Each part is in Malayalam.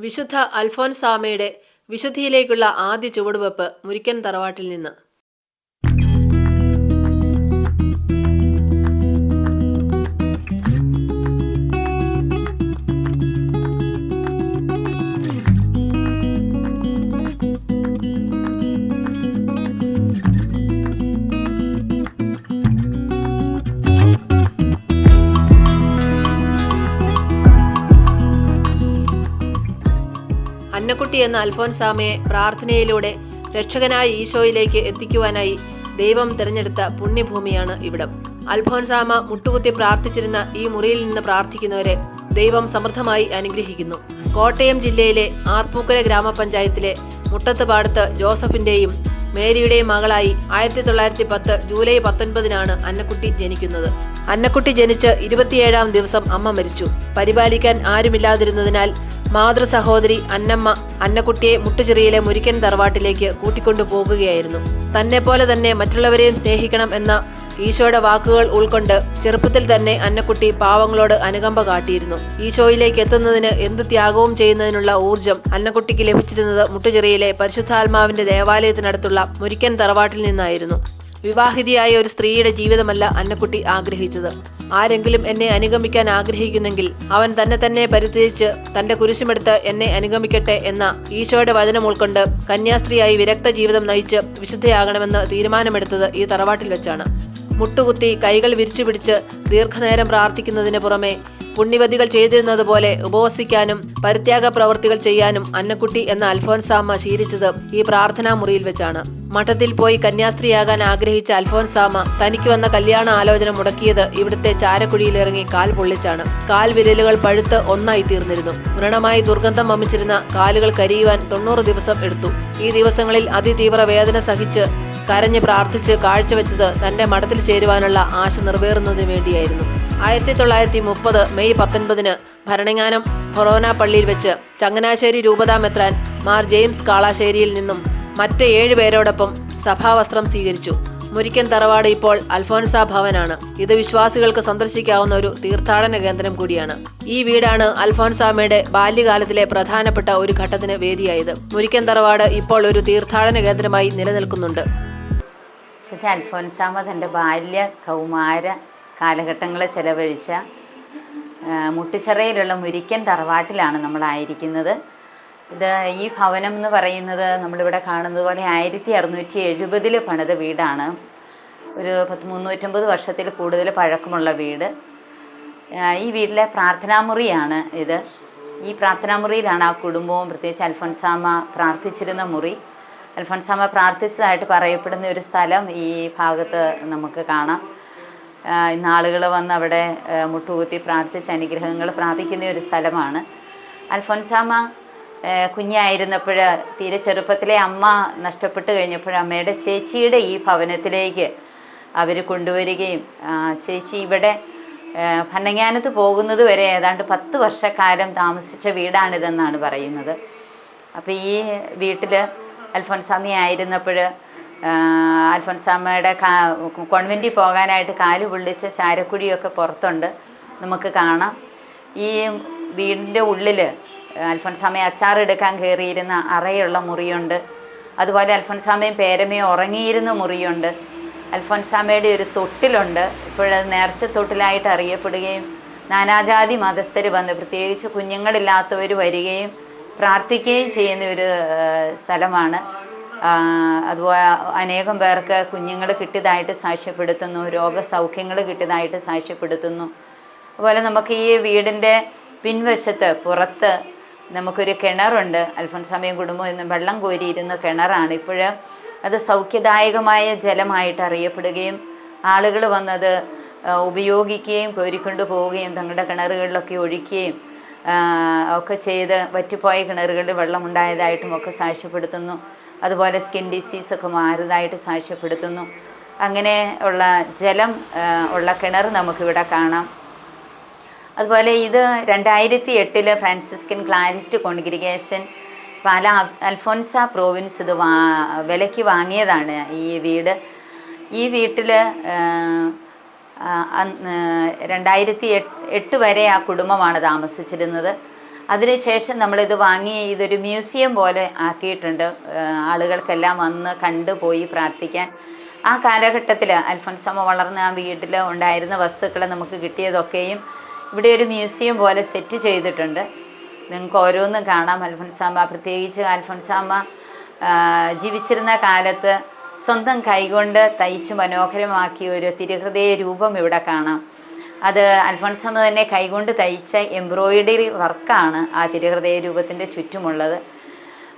വിശുദ്ധ അൽഫോൻസാമയുടെ വിശുദ്ധിയിലേക്കുള്ള ആദ്യ ചുവടുവെപ്പ് മുരിക്കൻ തറവാട്ടിൽ നിന്ന്. അന്നക്കുട്ടി എന്ന അൽഫോൻസാമയെ പ്രാർത്ഥനയിലൂടെ രക്ഷകനായ ഈശോയിലേക്ക് എത്തിക്കുവാനായി ദൈവം തിരഞ്ഞെടുത്ത പുണ്യഭൂമിയാണ് ഇവിടം. അൽഫോൻസാമ മുട്ടുകുത്തി പ്രാർത്ഥിച്ചിരുന്ന ഈ മുറിയിൽ നിന്ന് പ്രാർത്ഥിക്കുന്നവരെ ദൈവം സമൃദ്ധമായി അനുഗ്രഹിക്കുന്നു. കോട്ടയം ജില്ലയിലെ ആർപ്പൂക്കര ഗ്രാമപഞ്ചായത്തിലെ മുട്ടത്തുപാടത്ത് ജോസഫിന്റെയും മേരിയുടെയും മകളായി 1910 ജൂലൈ 19 അന്നക്കുട്ടി ജനിക്കുന്നത്. അന്നക്കുട്ടി ജനിച്ച് 27-ാം ദിവസം അമ്മ മരിച്ചു. പരിപാലിക്കാൻ ആരുമില്ലാതിരുന്നതിനാൽ മാതൃസഹോദരി അന്നമ്മ അന്നക്കുട്ടിയെ മുട്ടുചിറയിലെ മുരിക്കൻ തറവാട്ടിലേക്ക് കൂട്ടിക്കൊണ്ടു പോകുകയായിരുന്നു. തന്നെപ്പോലെ തന്നെ മറ്റുള്ളവരെയും സ്നേഹിക്കണം എന്ന ഈശോയുടെ വാക്കുകൾ ഉൾക്കൊണ്ട് ചെറുപ്പത്തിൽ തന്നെ അന്നക്കുട്ടി പാവങ്ങളോട് അനുകമ്പ കാട്ടിയിരുന്നു. ഈശോയിലേക്ക് എത്തുന്നതിന് എന്തു ത്യാഗവും ചെയ്യുന്നതിനുള്ള ഊർജം അന്നക്കുട്ടിക്ക് ലഭിച്ചിരുന്നത് മുട്ടുചിറയിലെ പരിശുദ്ധാത്മാവിന്റെ ദേവാലയത്തിനടുത്തുള്ള മുരിക്കൻ തറവാട്ടിൽ നിന്നായിരുന്നു. വിവാഹിതയായ ഒരു സ്ത്രീയുടെ ജീവിതമല്ല അന്നക്കുട്ടി ആഗ്രഹിച്ചത്. ആരെങ്കിലും എന്നെ അനുഗമിക്കാൻ ആഗ്രഹിക്കുന്നെങ്കിൽ അവൻ തന്നെ പരിത്യജിച്ച് തന്റെ കുരിശുമെടുത്ത് എന്നെ അനുഗമിക്കട്ടെ എന്ന ഈശോയുടെ വചനം ഉൾക്കൊണ്ട് കന്യാസ്ത്രീയായി വിരക്ത ജീവിതം നയിച്ച് വിശുദ്ധയാകണമെന്ന് തീരുമാനമെടുത്തത് ഈ തറവാട്ടിൽ വെച്ചാണ്. മുട്ടുകുത്തി കൈകൾ വിരിച്ചു പിടിച്ച് ദീർഘനേരം പ്രാർത്ഥിക്കുന്നതിന് പുറമെ പുണ്യവതികൾ ചെയ്തിരുന്നത് പോലെ ഉപവസിക്കാനും പരിത്യാഗ പ്രവൃത്തികൾ ചെയ്യാനും അന്നക്കുട്ടി എന്ന അൽഫോൻസാമ ശീലിച്ചത് ഈ പ്രാർത്ഥനാ മുറിയിൽ വെച്ചാണ്. മഠത്തിൽ പോയി കന്യാസ്ത്രീയാകാൻ ആഗ്രഹിച്ച അൽഫോൻസാമ തനിക്ക് വന്ന കല്യാണ ആലോചന മുടക്കിയത് ഇവിടുത്തെ ചാരക്കുഴിയിലിറങ്ങി കാൽ പൊള്ളിച്ചാണ്. കാൽ വിരലുകൾ പഴുത്ത് ഒന്നായി തീർന്നിരുന്നു. വ്രണമായി ദുർഗന്ധം വമിച്ചിരുന്ന കാലുകൾ കരിയുവാൻ 90 ദിവസം എടുത്തു. ഈ ദിവസങ്ങളിൽ അതിതീവ്ര വേദന സഹിച്ച് കരഞ്ഞ് പ്രാർത്ഥിച്ച് കാഴ്ചവെച്ചത് തന്റെ മഠത്തിൽ ചേരുവാനുള്ള ആശ നിറവേറുന്നതിന് വേണ്ടിയായിരുന്നു. 1930 മെയ് 19 ഭരണങ്ങാനം ഫൊറോന പള്ളിയിൽ വെച്ച് ചങ്ങനാശ്ശേരി രൂപതാ മെത്രാൻ മാർ ജെയിംസ് കാളാശ്ശേരിയിൽ നിന്നും മറ്റ് 7 പേരോടൊപ്പം സഭാവസ്ത്രം സ്വീകരിച്ചു. മുരിക്കൻ തറവാട് ഇപ്പോൾ അൽഫോൻസാ ഭവനാണ്. ഇത് വിശ്വാസികൾക്ക് സന്ദർശിക്കാവുന്ന ഒരു തീർത്ഥാടന കേന്ദ്രം കൂടിയാണ്. ഈ വീടാണ് അൽഫോൻസാമയുടെ ബാല്യകാലത്തിലെ പ്രധാനപ്പെട്ട ഒരു ഘട്ടത്തിന് വേദിയായത്. മുരിക്കൻ തറവാട് ഇപ്പോൾ ഒരു തീർത്ഥാടന കേന്ദ്രമായി നിലനിൽക്കുന്നുണ്ട്. വിശുദ്ധ അൽഫോൻസാമ തൻ്റെ ബാല്യ കൗമാര കാലഘട്ടങ്ങളെ ചെലവഴിച്ച മുട്ടുചിറയിലുള്ള മുരിക്കൻ തറവാട്ടിലാണ് നമ്മളായിരിക്കുന്നത്. ഈ ഭവനം എന്ന് പറയുന്നത് നമ്മളിവിടെ കാണുന്നത് പോലെ 1670 പണിത വീടാണ്. ഒരു 350 വർഷത്തിൽ കൂടുതൽ പഴക്കമുള്ള വീട്. ഈ വീട്ടിലെ പ്രാർത്ഥനാമുറിയാണ് ഇത്. ഈ പ്രാർത്ഥനാമുറിയിലാണ് ആ കുടുംബവും പ്രത്യേകിച്ച് അൽഫോൻസാമ പ്രാർത്ഥിച്ചിരുന്ന മുറി. അൽഫോൻസാമ പ്രാർത്ഥിച്ചതായിട്ട് പറയപ്പെടുന്ന ഒരു സ്ഥലം ഈ ഭാഗത്ത് നമുക്ക് കാണാം. ഇന്ന് ആളുകൾ വന്ന് അവിടെ മുട്ടുകുത്തി പ്രാർത്ഥിച്ച് അനുഗ്രഹങ്ങൾ പ്രാപിക്കുന്ന ഒരു സ്ഥലമാണ്. അൽഫോൻസാമ കുഞ്ഞായിരുന്നപ്പോൾ തീരെ ചെറുപ്പത്തിലെ അമ്മ നഷ്ടപ്പെട്ട് കഴിഞ്ഞപ്പോൾ അമ്മയുടെ ചേച്ചിയുടെ ഈ ഭവനത്തിലേക്ക് അവർ കൊണ്ടുവരികയും ചേച്ചി ഇവിടെ ഭരണങ്ങാനത്ത് പോകുന്നത് വരെ ഏതാണ്ട് 10 വർഷക്കാലം താമസിച്ച വീടാണിതെന്നാണ് പറയുന്നത്. അപ്പോൾ ഈ വീട്ടിൽ അൽഫോൻസാമ ആയിരുന്നപ്പോൾ അൽഫോൻസാമയുടെ കോൺവെൻറ്റിൽ പോകാനായിട്ട് കാല് പൊള്ളിച്ച ചാരക്കുഴിയൊക്കെ പുറത്തുണ്ട്, നമുക്ക് കാണാം. ഈ വീടിൻ്റെ ഉള്ളിൽ അൽഫോൻസാമയെ അച്ചാറെടുക്കാൻ കയറിയിരുന്ന അറയുള്ള മുറിയുണ്ട്. അതുപോലെ അൽഫോൻസാമയും പേരമ്മയും ഉറങ്ങിയിരുന്ന മുറിയുണ്ട്. അൽഫോൻസാമയുടെ ഒരു തൊട്ടിലുണ്ട്. ഇപ്പോഴത് നേർച്ച തൊട്ടിലായിട്ട് അറിയപ്പെടുകയും നാനാജാതി മതസ്ഥർ വന്ന് പ്രത്യേകിച്ച് കുഞ്ഞുങ്ങളില്ലാത്തവർ വരികയും പ്രാർത്ഥിക്കുകയും ചെയ്യുന്ന ഒരു സ്ഥലമാണ്. അതുപോലെ അനേകം പേർക്ക് കുഞ്ഞുങ്ങൾ കിട്ടിയതായിട്ട് സാക്ഷ്യപ്പെടുത്തുന്നു, രോഗസൗഖ്യങ്ങൾ കിട്ടിയതായിട്ട് സാക്ഷ്യപ്പെടുത്തുന്നു. അതുപോലെ നമുക്ക് ഈ വീടിൻ്റെ പിൻവശത്ത് പുറത്ത് നമുക്കൊരു കിണറുണ്ട്. അൽഫോൻസാമയും കുടുംബം ഇന്ന് വെള്ളം കോരിയിരുന്ന കിണറാണ്. ഇപ്പോൾ അത് സൗഖ്യദായകമായ ജലമായിട്ട് അറിയപ്പെടുകയും ആളുകൾ വന്നത് ഉപയോഗിക്കുകയും കോരിക്കൊണ്ടു പോവുകയും തങ്ങളുടെ കിണറുകളിലൊക്കെ ഒഴിക്കുകയും ഒക്കെ ചെയ്ത് വറ്റിപ്പോയ കിണറുകളിൽ വെള്ളമുണ്ടായതായിട്ടും ഒക്കെ സാക്ഷ്യപ്പെടുത്തുന്നു. അതുപോലെ സ്കിൻ ഡിസീസൊക്കെ മാറിയതായിട്ട് സാക്ഷ്യപ്പെടുത്തുന്നു. അങ്ങനെ ഉള്ള ജലം ഉള്ള കിണർ നമുക്കിവിടെ കാണാം. അതുപോലെ ഇത് 2008 ഫ്രാൻസിസ്കൻ ക്ലാരിസ്റ്റ് കോൺഗ്രിഗേഷൻ പാല അൽഫോൻസ പ്രോവിൻസ് ഇത് വിലയ്ക്ക് വാങ്ങിയതാണ് ഈ വീട്. ഈ വീട്ടിൽ 2008 വരെ ആ കുടുംബമാണ് താമസിച്ചിരുന്നത്. അതിനുശേഷം നമ്മളിത് വാങ്ങി ഇതൊരു മ്യൂസിയം പോലെ ആക്കിയിട്ടുണ്ട്. ആളുകൾക്കെല്ലാം വന്ന് കണ്ടുപോയി പ്രാർത്ഥിക്കാൻ. ആ കാലഘട്ടത്തിൽ അൽഫോൻസാമ്മ വളർന്ന ആ വീട്ടിൽ ഉണ്ടായിരുന്ന വസ്തുക്കൾ നമുക്ക് കിട്ടിയതൊക്കെയും ഇവിടെ ഒരു മ്യൂസിയം പോലെ സെറ്റ് ചെയ്തിട്ടുണ്ട്. നിങ്ങൾക്ക് ഓരോന്നും കാണാം. അൽഫോൻസാമ്മ, പ്രത്യേകിച്ച് അൽഫോൻസാമ്മ ജീവിച്ചിരുന്ന കാലത്ത് സ്വന്തം കൈകൊണ്ട് തയ്ച്ച് മനോഹരമാക്കിയ ഒരു തിരുഹൃദയ രൂപം ഇവിടെ കാണാം. അത് അൽഫോൻസാമ്മ തന്നെ കൈകൊണ്ട് തയ്ച്ച എംബ്രോയിഡറി വർക്കാണ് ആ തിരുഹൃദയ രൂപത്തിൻ്റെ ചുറ്റുമുള്ളത്.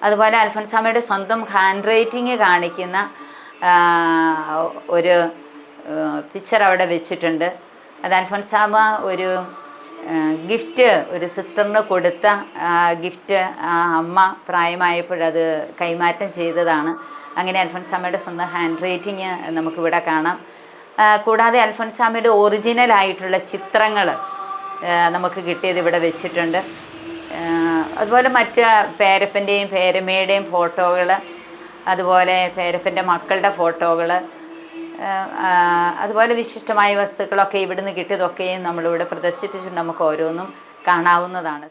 അതുപോലെ അൽഫോൻസാമ്മയുടെ സ്വന്തം ഹാൻഡ് റൈറ്റിങ് കാണിക്കുന്ന ഒരു പിക്ചർ അവിടെ വെച്ചിട്ടുണ്ട്. അത് അൽഫോൻസാമ്മ ഒരു ഗിഫ്റ്റ് ഒരു സിസ്റ്ററിന് കൊടുത്ത ഗിഫ്റ്റ് ആ അമ്മ പ്രായമായപ്പോഴത് കൈമാറ്റം ചെയ്തതാണ്. അങ്ങനെ അൽഫോൻസാമ്മയുടെ സ്വന്തം ഹാൻഡ് റൈറ്റിങ് നമുക്കിവിടെ കാണാം. കൂടാതെ അൽഫോൻസാമ്മയുടെ ഒറിജിനലായിട്ടുള്ള ചിത്രങ്ങൾ നമുക്ക് കിട്ടിയത് ഇവിടെ വെച്ചിട്ടുണ്ട്. അതുപോലെ മറ്റ് പേരപ്പൻ്റെയും പേരമ്മയുടെയും ഫോട്ടോകൾ, അതുപോലെ പേരപ്പൻ്റെ മക്കളുടെ ഫോട്ടോകൾ, അതുപോലെ വിശിഷ്ടമായ വസ്തുക്കളൊക്കെ ഇവിടുന്ന് കിട്ടിയതൊക്കെയും നമ്മളിവിടെ പ്രദർശിപ്പിച്ചിട്ട് നമുക്ക് ഓരോന്നും കാണാവുന്നതാണ്.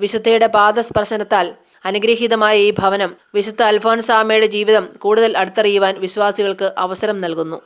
വിശുദ്ധയുടെ പാദസ്പർശനത്താൽ അനുഗ്രഹീതമായ ഈ ഭവനം വിശുദ്ധ അൽഫോൻസാമ്മയുടെ ജീവിതം കൂടുതൽ അടുത്തറിയുവാൻ വിശ്വാസികൾക്ക് അവസരം നൽകുന്നു.